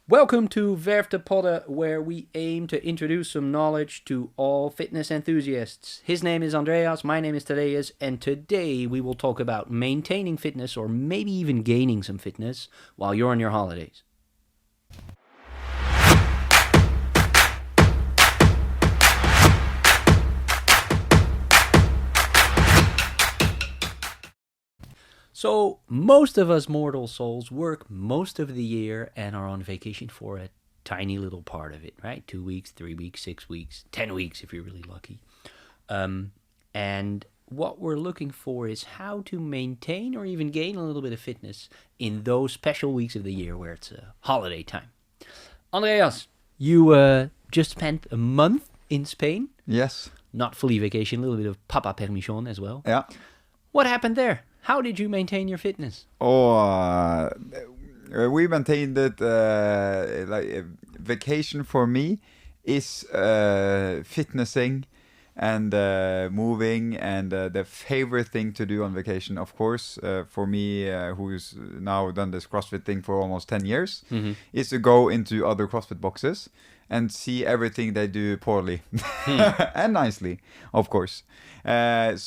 Welcome to Verftet POD, where we aim to introduce some knowledge to all fitness enthusiasts. His name is Andreas, my name is Thaddeus, and today we will talk about maintaining fitness or maybe even gaining some fitness while you're on your holidays. So, most of us mortal souls work most of the year and are on vacation for a tiny little part of it, right? 2 weeks, 3 weeks, 6 weeks, 10 weeks if you're really lucky. And what we're looking for is how to maintain or even gain a little bit of fitness in those special weeks of the year where it's a holiday time. Andreas, you just spent a month in Spain. Yes. Not fully vacation, a little bit of papa permission as well. Yeah. What happened there? How did you maintain your fitness? We maintained it. Vacation for me is fitnessing and moving, and the favorite thing to do on vacation, of course, for me, who's now done this CrossFit thing for almost 10 years, is to go into other CrossFit boxes and see everything they do poorly and nicely, of course. And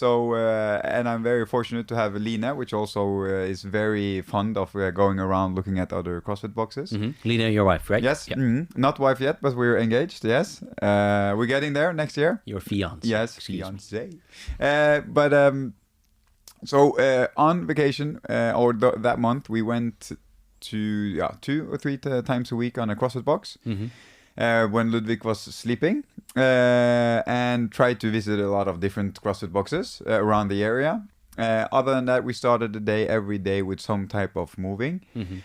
I'm very fortunate to have Lina, which also is very fond of going around looking at other CrossFit boxes. Lina, your wife, right? Yes. Yep. Not wife yet, but we're engaged. Yes. We're getting there next year. Your fiance. Yes, fiance. On vacation that month, we went to 2 or 3 times a week on a CrossFit box. When Ludwig was sleeping, and tried to visit a lot of different CrossFit boxes around the area. Other than that, we started the day every day with some type of moving.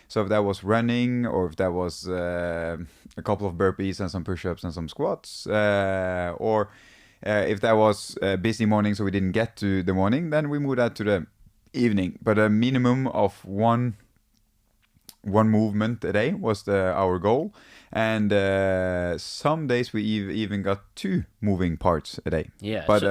So if that was running, or if that was a couple of burpees and some push-ups and some squats, or if that was a busy morning so we didn't get to the morning, then we moved that to the evening. But a minimum of one movement a day was our goal. And some days we even got 2 moving parts a day. Yeah. But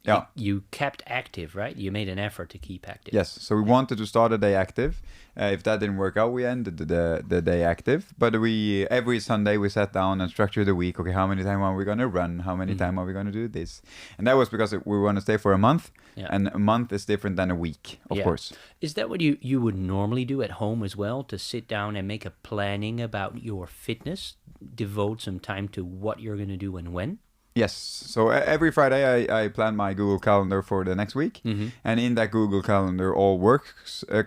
so you kept active, right? You made an effort to keep active. Yes. So we wanted to start a day active. If that didn't work out, we ended the day active. But every Sunday we sat down and structured the week. Okay, how many times are we going to run? How many times are we going to do this? And that was because we want to stay for a month. Yeah. And a month is different than a week, of course. Is that what you would normally do at home as well? To sit down and make a planning about your fitness? Devote some time to what you're going to do and when? Yes. So every Friday I plan my Google Calendar for the next week. And in that Google Calendar, all work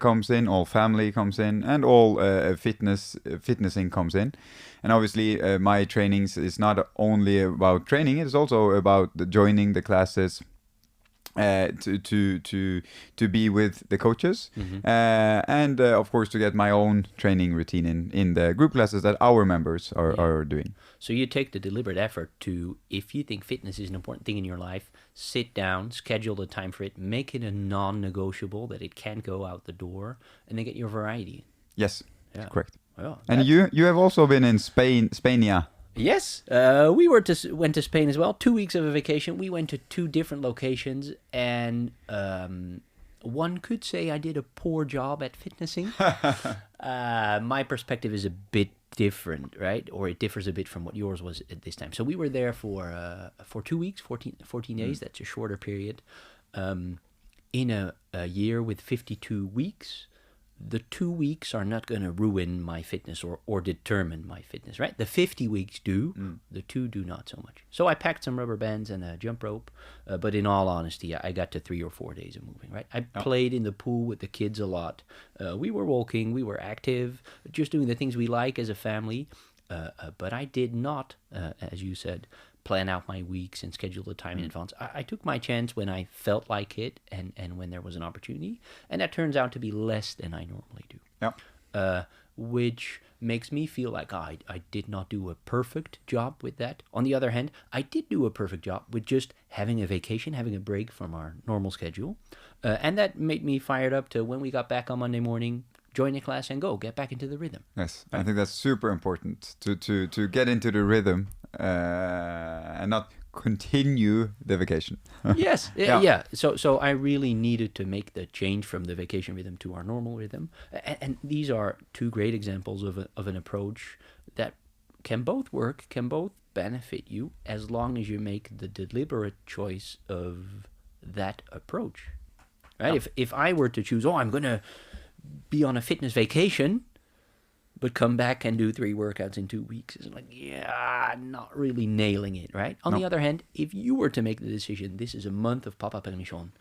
comes in, all family comes in, and all fitnessing comes in. And obviously my trainings is not only about training, it's also about joining the classes, to be with the coaches, and of course to get my own training routine in the group classes that our members are doing. So you take the deliberate effort to, if you think fitness is an important thing in your life, sit down, schedule the time for it, make it a non-negotiable that it can't go out the door, and then get your variety. Yes, correct. Well, and you have also been in Spain, Spania. Yes, we went to Spain as well. 2 weeks of a vacation. We went to 2 different locations, and one could say I did a poor job at fitnessing. My perspective is a bit different, right? Or it differs a bit from what yours was at this time. So we were there for 2 weeks, 14 days. That's a shorter period. In a year with 52 weeks. The 2 weeks are not going to ruin my fitness or determine my fitness, right? The 50 weeks do, the 2 do not so much. So I packed some rubber bands and a jump rope, but in all honesty, I got to 3 or 4 days of moving, right? I played in the pool with the kids a lot. We were walking, we were active, just doing the things we like as a family, but I did not, as you said, plan out my weeks and schedule the time in advance. I took my chance when I felt like it and when there was an opportunity, and that turns out to be less than I normally do. Which makes me feel like I did not do a perfect job with that. On the other hand, I did do a perfect job with just having a vacation, having a break from our normal schedule, and that made me fired up to when we got back on Monday morning, join the class and get back into the rhythm. Yes, I think that's super important to get into the rhythm and not continue the vacation. Yes, yeah. So I really needed to make the change from the vacation rhythm to our normal rhythm, and these are two great examples of an approach that can both work, can both benefit you, as long as you make the deliberate choice of that approach. Right? Yeah. If I were to choose, I'm going to be on a fitness vacation, but come back and do 3 workouts in 2 weeks, it's like, not really nailing it, right? On the other hand, if you were to make the decision, this is a month of Papa Permission,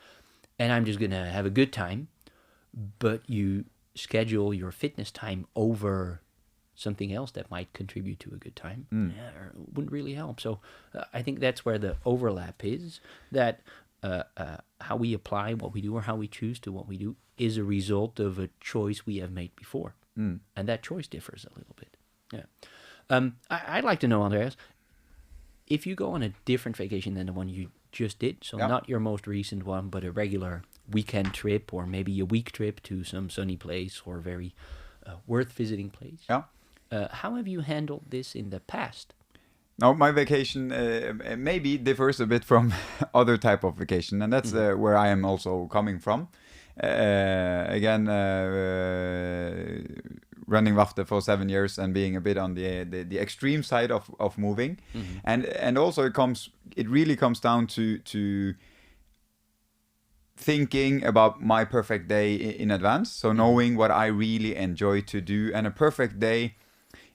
and I'm just going to have a good time, but you schedule your fitness time over something else that might contribute to a good time, it wouldn't really help. So I think that's where the overlap is, that how we apply what we do or how we choose to what we do is a result of a choice we have made before. And that choice differs a little bit. Yeah. I'd like to know, Andreas, if you go on a different vacation than the one you just did, so not your most recent one, but a regular weekend trip or maybe a week trip to some sunny place or very worth visiting place. Yeah. How have you handled this in the past? Now, my vacation maybe differs a bit from other type of vacation, and that's where I am also coming from. Again, running Verftet for 7 years and being a bit on the extreme side of moving, and also it really comes down to thinking about my perfect day in advance. So knowing what I really enjoy to do, and a perfect day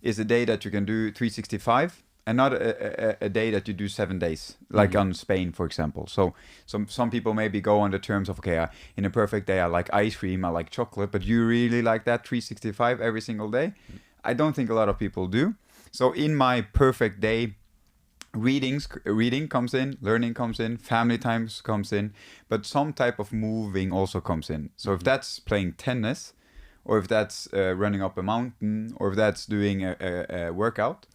is a day that you can do 365. And not a day that you do 7 days, like on Spain, for example. So some people maybe go on the terms of, okay, in a perfect day, I like ice cream, I like chocolate, but you really like that 365 every single day? I don't think a lot of people do. So in my perfect day, reading comes in, learning comes in, family times comes in, but some type of moving also comes in. So if that's playing tennis, or if that's running up a mountain, or if that's doing a workout,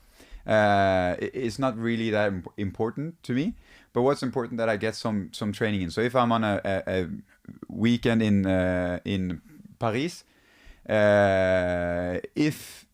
it's not really that important to me, but what's important that I get some training in. So if I'm on a weekend in Paris, if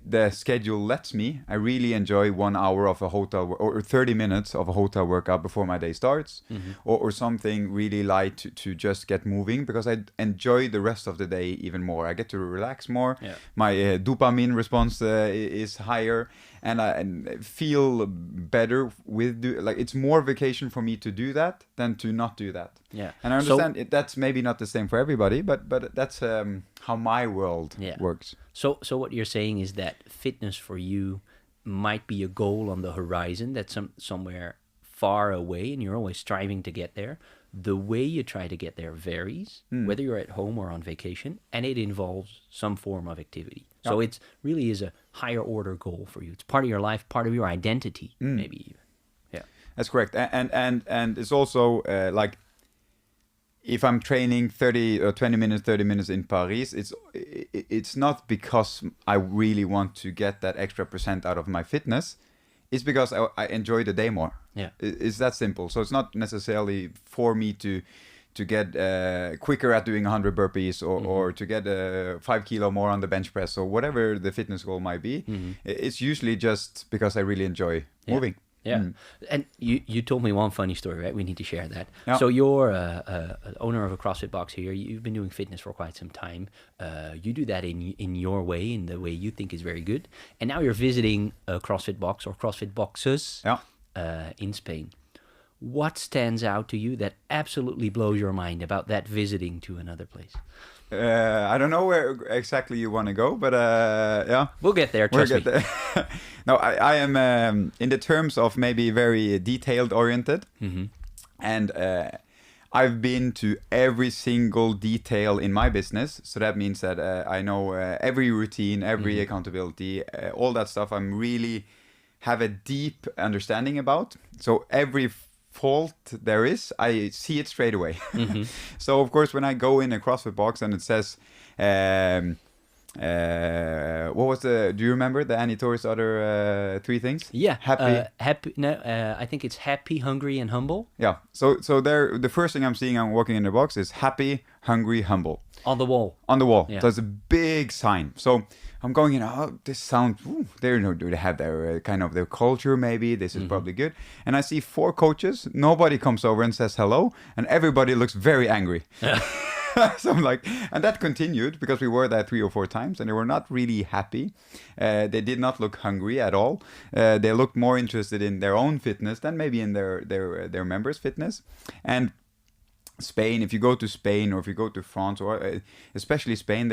the schedule lets me, I really enjoy 1 hour of a hotel or 30 minutes of a hotel workout before my day starts, or something really light to just get moving, because I enjoy the rest of the day even more. I get to relax more. My dopamine response is higher, and I feel better with it's more vacation for me to do that than to not do that. And I understand that's maybe not the same for everybody, but that's how my world works. So what you're saying is that fitness for you might be a goal on the horizon that's somewhere far away, and you're always striving to get there. The way you try to get there varies, whether you're at home or on vacation, and it involves some form of activity. So it really is a higher order goal for you. It's part of your life, part of your identity, maybe even. Yeah, that's correct. And it's also like, if I'm training 30 or 20 minutes, 30 minutes in Paris, it's not because I really want to get that extra % out of my fitness. It's because I enjoy the day more. It's that simple. So it's not necessarily for me to get quicker at doing 100 burpees or to get 5 kilo more on the bench press or whatever the fitness goal might be. It's usually just because I really enjoy moving. And you told me one funny story, right? We need to share that. So you're owner of a CrossFit box here. You've been doing fitness for quite some time. You do that in your way, in the way you think is very good. And now you're visiting a CrossFit box or CrossFit boxes in Spain. What stands out to you that absolutely blows your mind about that visiting to another place? I don't know where exactly you want to go, but we'll get there. Trust me. No, I am in the terms of maybe very detailed oriented, and I've been to every single detail in my business. So that means that I know every routine, every accountability, all that stuff. I'm really have a deep understanding about. So every fault there is, I see it straight away. So of course, when I go in a CrossFit box and it says, what was do you remember the Annie Torres other 3 things? Happy. No, I think it's happy, hungry, and humble. So there, the first thing I'm seeing, I'm walking in the box, is happy, hungry, humble. On the wall. So it's a big sign. So I'm going, this sounds, they have their kind of their culture, maybe this is probably good. And I see 4 coaches, nobody comes over and says hello, and everybody looks very angry. So I'm like, and that continued because we were there 3 or 4 times, and they were not really happy. They did not look hungry at all. They looked more interested in their own fitness than maybe in their members' fitness. And Spain, if you go to Spain or if you go to France, or especially Spain,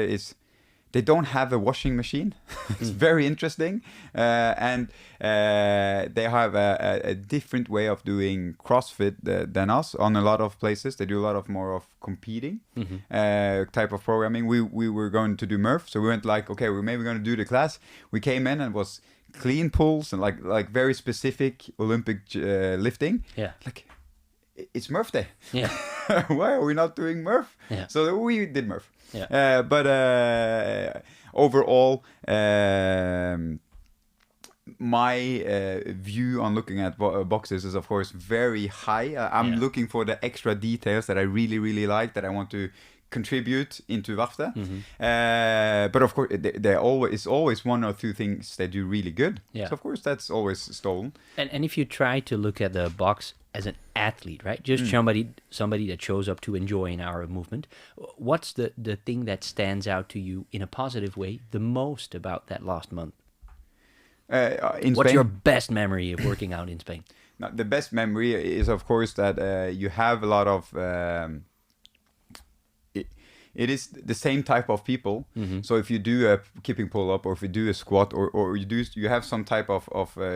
they don't have a washing machine. It's very interesting. And they have a different way of doing CrossFit than us on a lot of places. They do a lot of more of competing type of programming. We were going to do Murph, so we went like, okay, we're maybe going to do the class. We came in and it was clean pulls and like very specific Olympic lifting. Yeah. Like, it's Murph day. Yeah. Why are we not doing Murph? Yeah. So we did Murph. Yeah. But overall, my view on looking at boxes is, of course, very high. I'm looking for the extra details that I really, really like, that I want to contribute into Verftet. But of course, there is always 1 or 2 things they do really good. Yeah. So of course, that's always stolen. And if you try to look at the box as an athlete, right? Just somebody that shows up to enjoy an hour of movement. What's the thing that stands out to you in a positive way the most about that last month? In What's Spain, your best memory of working out in Spain? now, the best memory is, of course, that you have a lot of... It is the same type of people. So if you do a keeping pull-up, or if you do a squat, or you have some type of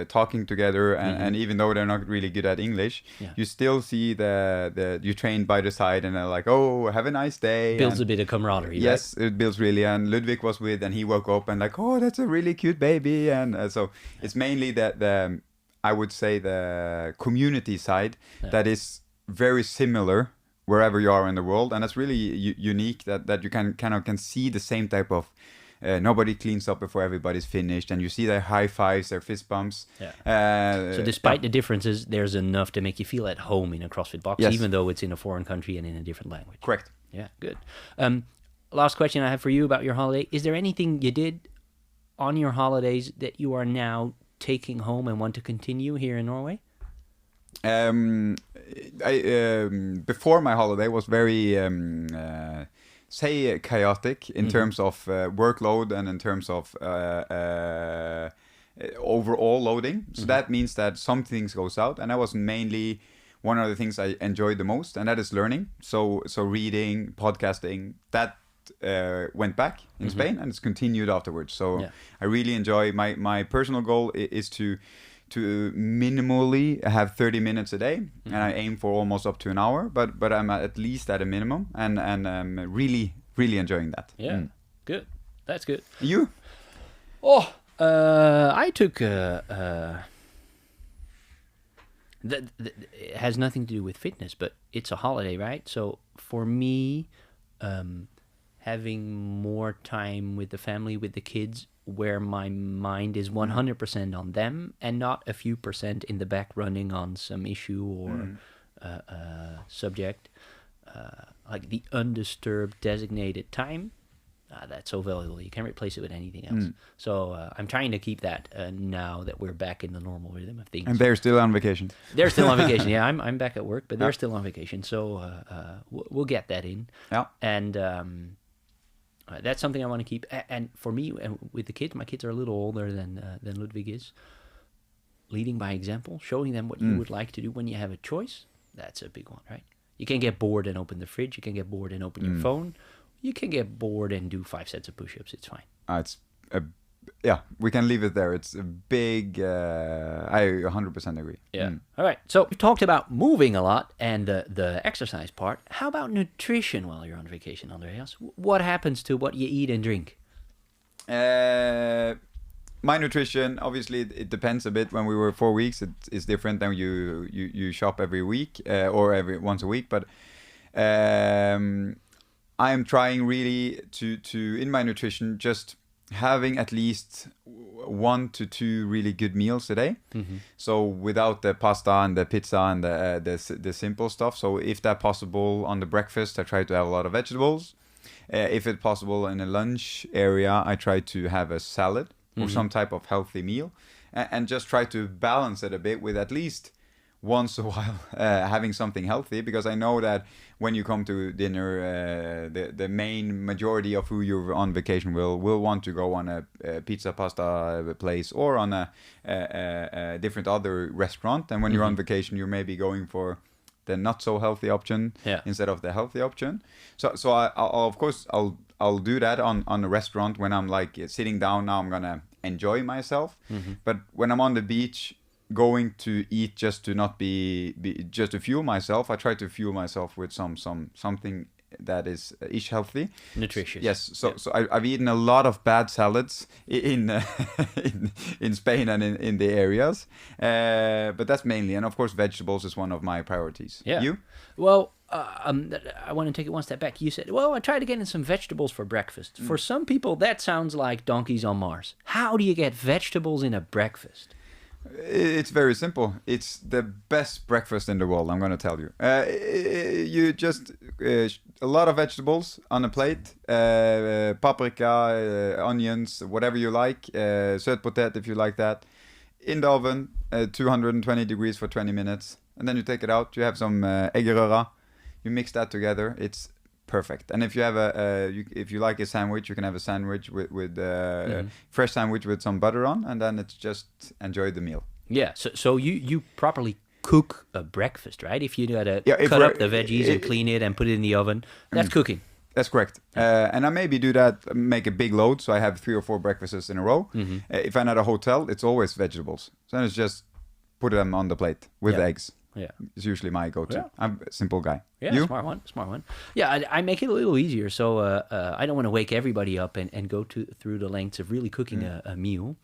talking together, and even though they're not really good at English, you still see you train by the side, and they're like, oh, have a nice day. Builds a bit of camaraderie. Yes, right? it builds really. And Ludwig was with, and he woke up and like, oh, that's a really cute baby. And so it's mainly the I would say the community side that is very similar wherever you are in the world, and that's really unique that you can see the same type of nobody cleans up before everybody's finished, and you see their high fives, their fist bumps. So despite the differences, there's enough to make you feel at home in a CrossFit box, even though it's in a foreign country and in a different language. Correct. Yeah, good. Last question I have for you about your holiday. Is there anything you did on your holidays that you are now taking home and want to continue here in Norway? Before my holiday was very chaotic in terms of workload and in terms of overall loading. So that means that some things goes out, and that was mainly one of the things I enjoyed the most, and that is learning. So reading, podcasting, that went back in Spain, and it's continued afterwards. So I really enjoy my personal goal is to minimally have 30 minutes a day, and I aim for almost up to an hour, but I'm at least at a minimum, and I'm really enjoying that. Good. That's good. You? I took it has nothing to do with fitness, but it's a holiday, right? So for me, having more time with the family, with the kids, where my mind is 100% on them and not a few percent in the back running on some issue or subject, like the undisturbed designated time, that's so valuable. You can't replace it with anything else. So I'm trying to keep that now that we're back in the normal rhythm of things. And they're still on vacation. They're still on vacation. Yeah, I'm back at work, but they're still on vacation. So we'll get that in. Yeah. And that's something I want to keep. And for me, with the kids, my kids are a little older than Ludwig is. Leading by example, showing them what you would like to do when you have a choice. That's a big one, right? You can get bored and open the fridge. You can get bored and open your phone. You can get bored and do 5 sets of push-ups. It's fine. We can leave it there. It's a big... I 100% agree. Yeah. All right. So we've talked about moving a lot and the exercise part. How about nutrition while you're on vacation, Andreas? What happens to what you eat and drink? My nutrition, obviously, it depends a bit. When we were 4 weeks, it's different than you shop every week or every once a week. But I am trying really to in my nutrition, just having at least 1 to 2 really good meals a day. So without the pasta and the pizza and the simple stuff. So if that's possible on the breakfast, I try to have a lot of vegetables. If it's possible in a lunch area, I try to have a salad or some type of healthy meal, and just try to balance it a bit with at least once a while having something healthy, because I know that when you come to dinner, the main majority of who you're on vacation will want to go on a pizza pasta place or on a different other restaurant. And when you're on vacation, you're maybe going for the not so healthy option instead of the healthy option. So I'll of course I'll do that on a restaurant when I'm like sitting down. Now I'm gonna enjoy myself. But when I'm on the beach, going to eat just to not be just to fuel myself, I try to fuel myself with something that is healthy, nutritious. Yes. So I've eaten a lot of bad salads in in Spain and in the areas, but that's mainly, and of course vegetables is one of my priorities. Yeah. You? Well, I want to take it one step back. You said, well, I tried to get in some vegetables for breakfast. For some people, that sounds like donkeys on Mars. How do you get vegetables in a breakfast? It's very simple. It's the best breakfast in the world, I'm going to tell you. You just a lot of vegetables on a plate, paprika, onions, whatever you like, søt potet if you like that, in the oven, 220 degrees for 20 minutes, and then you take it out. You have some eggerøra, you mix that together. It's perfect. And if you have if you like a sandwich, you can have a sandwich with fresh sandwich with some butter on, and then it's just enjoy the meal. Yeah. So you properly cook a breakfast, right? If you gotta cut up the veggies and clean it and put it in the oven, that's cooking. That's correct. And I maybe do that, make a big load, so I have 3 or 4 breakfasts in a row. If I'm at a hotel, it's always vegetables. So then it's just put them on the plate with eggs. Yeah, it's usually my go-to. Yeah. I'm a simple guy. Yeah, you? Smart one. Yeah, I make it a little easier, so I don't want to wake everybody up and go through the lengths of really cooking a meal.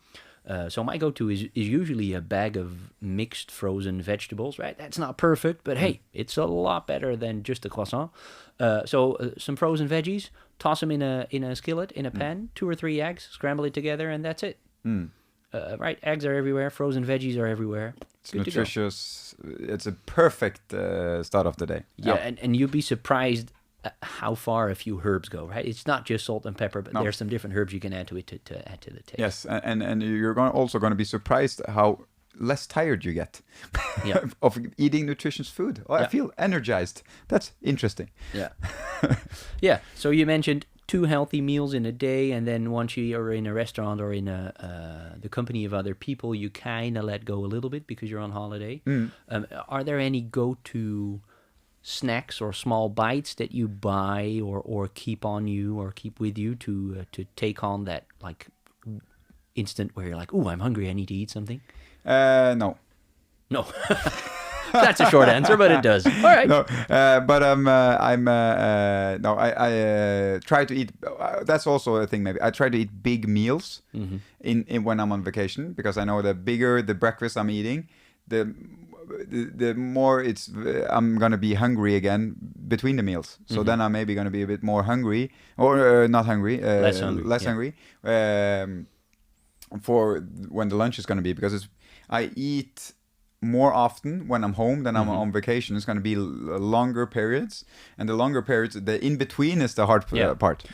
So my go-to is usually a bag of mixed frozen vegetables, right? That's not perfect, but hey, it's a lot better than just a croissant. So some frozen veggies, toss them in a skillet, in a pan, 2 or 3 eggs, scramble it together, and that's it. Right, eggs are everywhere, frozen veggies are everywhere. It's nutritious. It's a perfect start of the day. Yeah, and you'd be surprised how far a few herbs go, right? It's not just salt and pepper, but there's some different herbs you can add to it to add to the taste. Yes, and you're also going to be surprised how less tired you get of eating nutritious food. I feel energized. That's interesting. Yeah. Yeah, so you mentioned 2 healthy meals in a day, and then once you are in a restaurant or in the company of other people, you kind of let go a little bit because you're on holiday. Are there any go-to snacks or small bites that you buy or keep on you or keep with you to take on that like instant where you're like, "Ooh, I'm hungry, I need to eat something"? No. That's a short answer, but it does. All right. No, but I try to eat. That's also a thing. Maybe I try to eat big meals in when I'm on vacation, because I know the bigger the breakfast I'm eating, the more I'm gonna be hungry again between the meals. So then I'm maybe gonna be a bit more hungry, or not hungry, less hungry. For when the lunch is gonna be, because I eat more often when I'm home than I'm on vacation. It's going to be longer periods, and the longer periods, the in between is the hard part.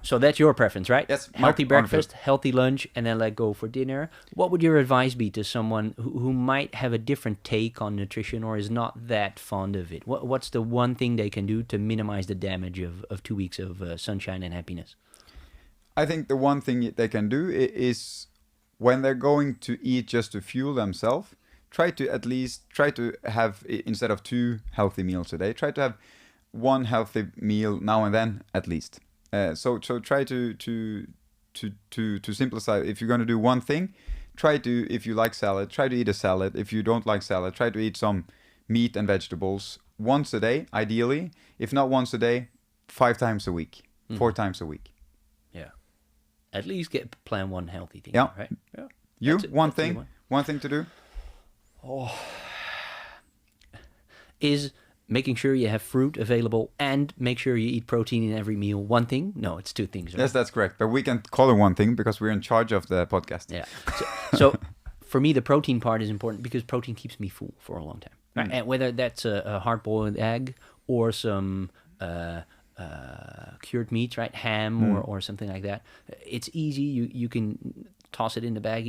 So that's your preference, right? Yes. Healthy breakfast, healthy lunch, and then let go for dinner. What would your advice be to someone who might have a different take on nutrition or is not that fond of it? What's the one thing they can do to minimize the damage of 2 weeks of sunshine and happiness? I think the one thing they can do is, when they're going to eat just to fuel themselves, try to have, instead of 2 healthy meals a day, try to have 1 healthy meal now and then at least. So try to simplify. If you're going to do one thing, try to, if you like salad, try to eat a salad. If you don't like salad, try to eat some meat and vegetables once a day, ideally. If not once a day, 5 times a week, 4 times a week. Yeah. At least plan 1 healthy thing. Yeah. Right? Yeah. You, one thing to do? Is making sure you have fruit available and make sure you eat protein in every meal one thing? No, it's 2 things. Right? Yes, that's correct. But we can call it one thing because we're in charge of the podcast. Yeah. So for me, the protein part is important because protein keeps me full for a long time. Right? And whether that's a hard-boiled egg or some cured meats, right? Ham or something like that. It's easy. You can toss it in the bag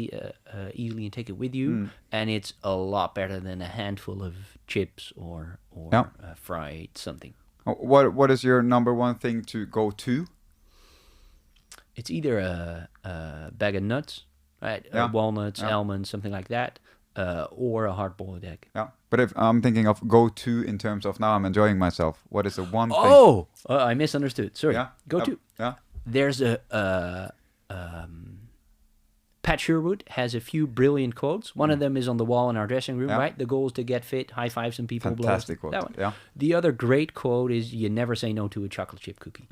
easily and take it with you, and it's a lot better than a handful of chips or fried something. What is your number one thing to go to? It's either a bag of nuts, right? Walnuts, almonds, something like that, or a hard-boiled egg. Yeah, but if I'm thinking of go to in terms of now I'm enjoying myself, what is the one thing? Oh, I misunderstood. Sorry. Yeah. Go to. Yeah. There's Pat Sherwood has a few brilliant quotes. One of them is on the wall in our dressing room, right? The goal is to get fit, high five some people. Fantastic quote. That one. Yeah. The other great quote is, "You never say no to a chocolate chip cookie."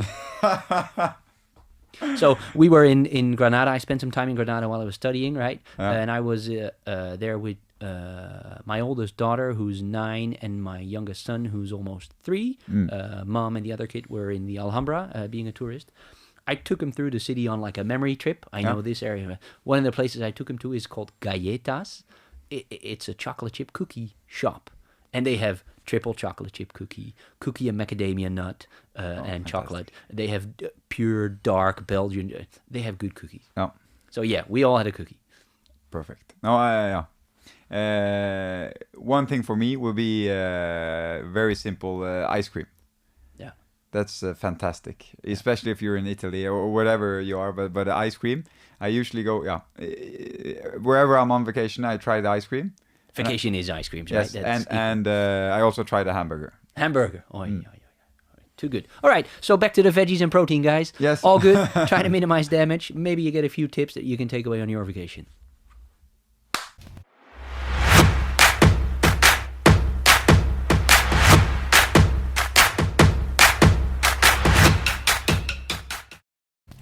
So we were in Granada. I spent some time in Granada while I was studying, right? And I was there with my oldest daughter, who's 9, and my youngest son, who's almost 3. Mom and the other kid were in the Alhambra, being a tourist. I took him through the city on like a memory trip. I know this area. One of the places I took him to is called Galletas. It's a chocolate chip cookie shop. And they have triple chocolate chip cookie and macadamia nut, and chocolate. They have pure dark Belgian. They have good cookies. Oh. So yeah, we all had a cookie. Perfect. No, one thing for me would be very simple ice cream. Yeah. That's fantastic, especially if you're in Italy or wherever you are. But ice cream, I usually go, wherever I'm on vacation, I try the ice cream. Vacation is ice cream, right? Yes, and I also tried a hamburger. Hamburger. Oh, yeah. Too good. All right, so back to the veggies and protein, guys. Yes. All good. Try to minimize damage. Maybe you get a few tips that you can take away on your vacation.